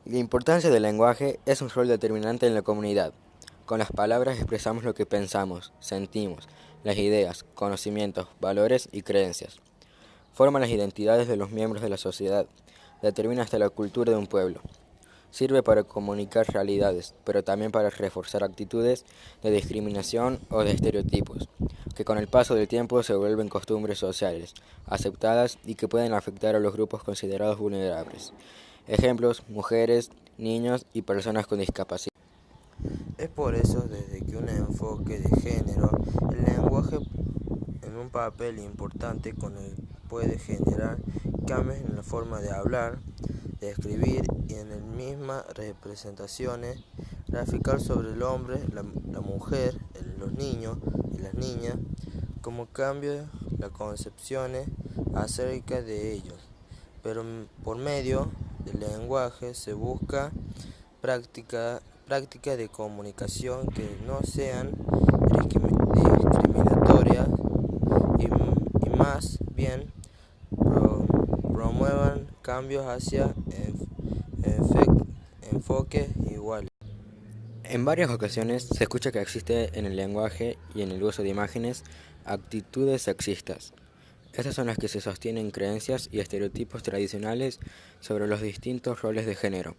La importancia del lenguaje es un rol determinante en la comunidad. Con las palabras expresamos lo que pensamos, sentimos, las ideas, conocimientos, valores y creencias. Forman las identidades de los miembros de la sociedad, determina hasta la cultura de un pueblo. Sirve para comunicar realidades, pero también para reforzar actitudes de discriminación o de estereotipos, que con el paso del tiempo se vuelven costumbres sociales, aceptadas y que pueden afectar a los grupos considerados vulnerables. Ejemplos: mujeres, niños y personas con discapacidad. Es por eso desde que un enfoque de género, el lenguaje en un papel importante con el puede generar cambios en la forma de hablar, de escribir y en las mismas representaciones, graficar sobre el hombre, la mujer, los niños y las niñas, como cambio las concepciones acerca de ellos. Pero por medio del lenguaje se busca prácticas de comunicación que no sean discriminatorias y más bien promuevan cambios hacia enfoques iguales. En varias ocasiones se escucha que existe en el lenguaje y en el uso de imágenes actitudes sexistas. Estas son las que se sostienen creencias y estereotipos tradicionales sobre los distintos roles de género.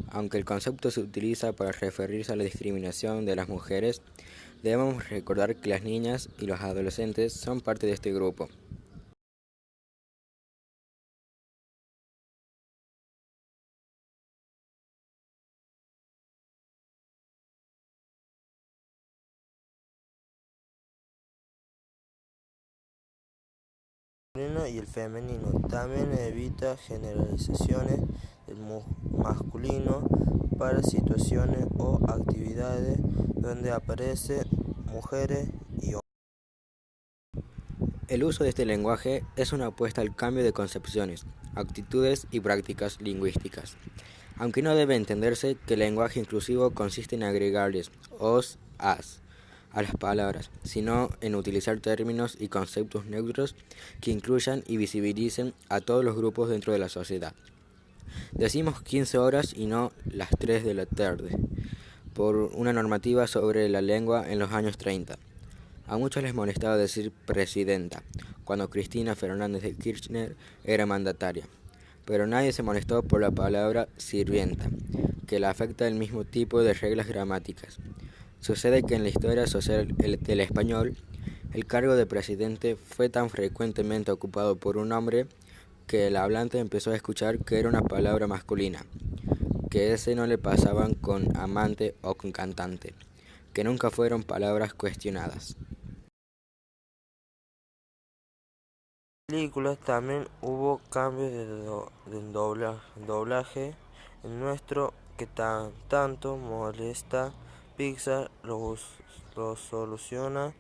Aunque el concepto se utiliza para referirse a la discriminación de las mujeres, debemos recordar que las niñas y los adolescentes son parte de este grupo. Y el femenino también evita generalizaciones del masculino para situaciones o actividades donde aparecen mujeres y hombres. El uso de este lenguaje es una apuesta al cambio de concepciones, actitudes y prácticas lingüísticas. Aunque no debe entenderse que el lenguaje inclusivo consiste en agregarles os, as a las palabras, sino en utilizar términos y conceptos neutros que incluyan y visibilicen a todos los grupos dentro de la sociedad. Decimos 15 horas y no las 3 de la tarde, por una normativa sobre la lengua en los años 30. A muchos les molestaba decir presidenta, cuando Cristina Fernández de Kirchner era mandataria, pero nadie se molestó por la palabra sirvienta, que le afecta el mismo tipo de reglas gramáticas. Sucede que en la historia social del español, el cargo de presidente fue tan frecuentemente ocupado por un hombre que el hablante empezó a escuchar que era una palabra masculina, que ese no le pasaban con amante o con cantante, que nunca fueron palabras cuestionadas. Películas también hubo cambios de doblaje en nuestro que tanto molesta. Pixar lo soluciona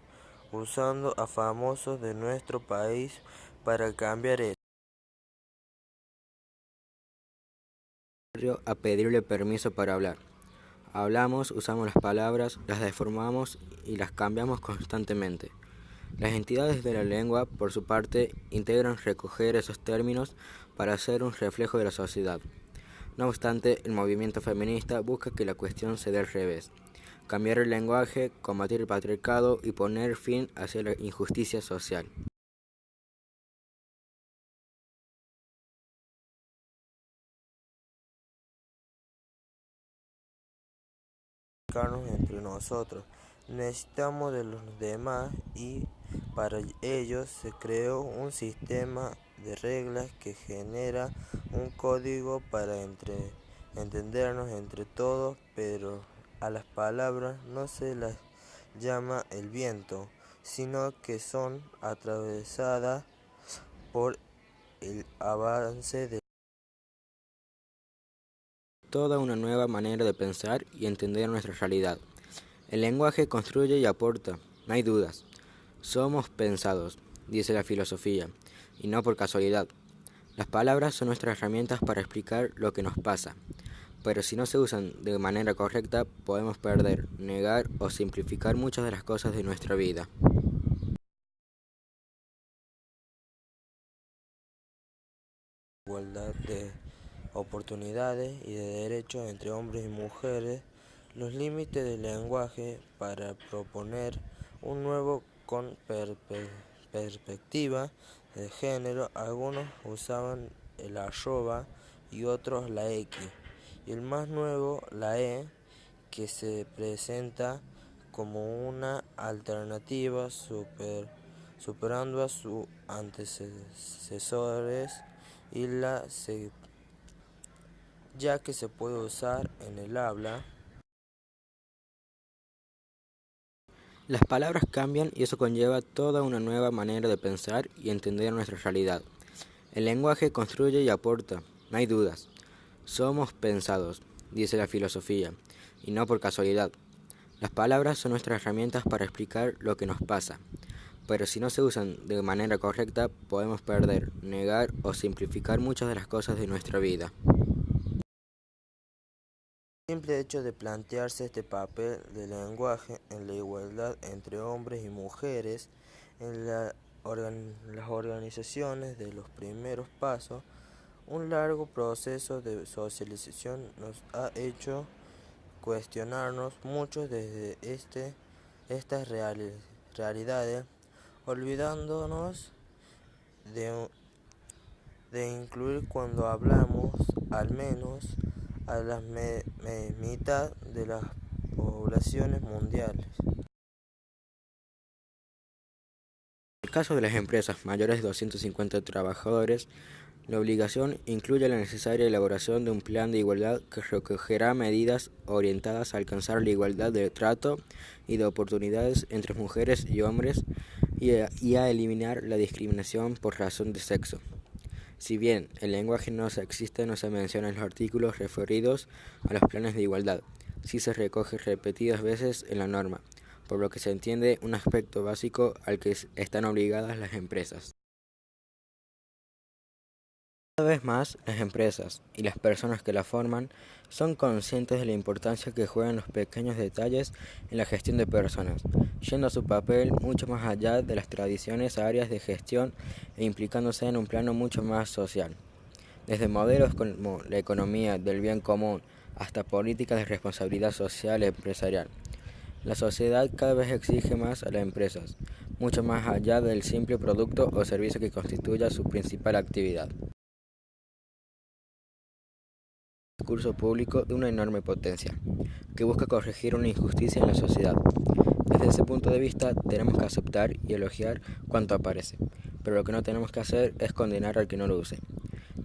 usando a famosos de nuestro país para cambiar eso. A pedirle permiso para hablar. Hablamos, usamos las palabras, las deformamos y las cambiamos constantemente. Las entidades de la lengua, por su parte, integran recoger esos términos para hacer un reflejo de la sociedad. No obstante, el movimiento feminista busca que la cuestión se dé al revés: cambiar el lenguaje, combatir el patriarcado y poner fin a la injusticia social. Entre nosotros. Necesitamos de los demás y para ello se creó un sistema de reglas que genera un código para entendernos entre todos, pero a las palabras no se las llama el viento, sino que son atravesadas por el avance de Toda una nueva manera de pensar y entender nuestra realidad. El lenguaje construye y aporta, no hay dudas. Somos pensados, dice la filosofía, y no por casualidad. Las palabras son nuestras herramientas para explicar lo que nos pasa, pero si no se usan de manera correcta, podemos perder, negar o simplificar muchas de las cosas de nuestra vida. igualdad de oportunidades y de derechos entre hombres y mujeres, los límites del lenguaje para proponer un nuevo con perspectiva de género. Algunos usaban el arroba y otros la X, y el más nuevo, la E, que se presenta como una alternativa superando a sus antecesores y ya que se puede usar en el habla. Las palabras cambian y eso conlleva toda una nueva manera de pensar y entender nuestra realidad. El lenguaje construye y aporta, no hay dudas. Somos pensados, dice la filosofía, y no por casualidad. Las palabras son nuestras herramientas para explicar lo que nos pasa, pero si no se usan de manera correcta, podemos perder, negar o simplificar muchas de las cosas de nuestra vida. El simple hecho de plantearse este papel del lenguaje en la igualdad entre hombres y mujeres en las organizaciones de los primeros pasos, un largo proceso de socialización nos ha hecho cuestionarnos mucho desde estas realidades, olvidándonos de incluir cuando hablamos al menos a la mitad de las poblaciones mundiales. En el caso de las empresas mayores de 250 trabajadores, la obligación incluye la necesaria elaboración de un plan de igualdad que recogerá medidas orientadas a alcanzar la igualdad de trato y de oportunidades entre mujeres y hombres y a eliminar la discriminación por razón de sexo. Si bien el lenguaje no se menciona en los artículos referidos a los planes de igualdad, sí se recoge repetidas veces en la norma, por lo que se entiende un aspecto básico al que están obligadas las empresas. Cada vez más, las empresas y las personas que las forman son conscientes de la importancia que juegan los pequeños detalles en la gestión de personas, yendo a su papel mucho más allá de las tradiciones áreas de gestión e implicándose en un plano mucho más social. Desde modelos como la economía del bien común hasta políticas de responsabilidad social y empresarial. La sociedad cada vez exige más a las empresas, mucho más allá del simple producto o servicio que constituya su principal actividad. Discurso público de una enorme potencia, que busca corregir una injusticia en la sociedad. Desde ese punto de vista, tenemos que aceptar y elogiar cuanto aparece, pero lo que no tenemos que hacer es condenar al que no lo use.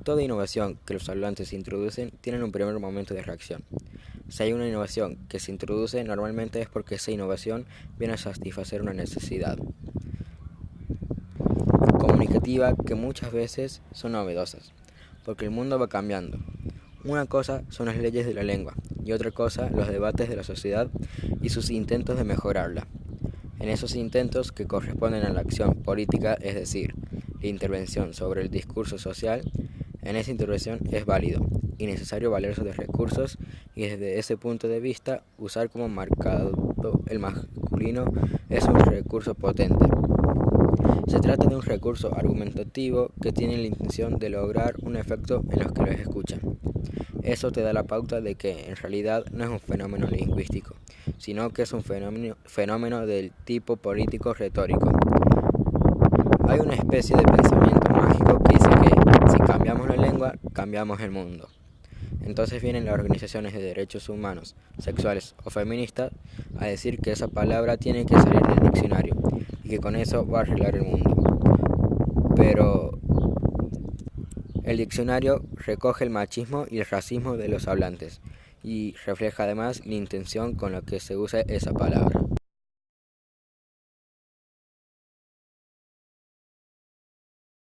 Toda innovación que los hablantes introducen tiene un primer momento de reacción. Si hay una innovación que se introduce, normalmente es porque esa innovación viene a satisfacer una necesidad comunicativa que muchas veces son novedosas, porque el mundo va cambiando. Una cosa son las leyes de la lengua y otra cosa los debates de la sociedad y sus intentos de mejorarla. En esos intentos que corresponden a la acción política, es decir, la intervención sobre el discurso social, en esa intervención es válido y necesario valerse de recursos y desde ese punto de vista usar como marcado el masculino es un recurso potente. Se trata de un recurso argumentativo que tiene la intención de lograr un efecto en los que los escuchan. Eso te da la pauta de que en realidad no es un fenómeno lingüístico, sino que es un fenómeno del tipo político retórico. Hay una especie de pensamiento mágico que dice que si cambiamos la lengua, cambiamos el mundo. Entonces vienen las organizaciones de derechos humanos, sexuales o feministas a decir que esa palabra tiene que salir del diccionario y que con eso va a arreglar el mundo. Pero el diccionario recoge el machismo y el racismo de los hablantes y refleja además la intención con la que se usa esa palabra.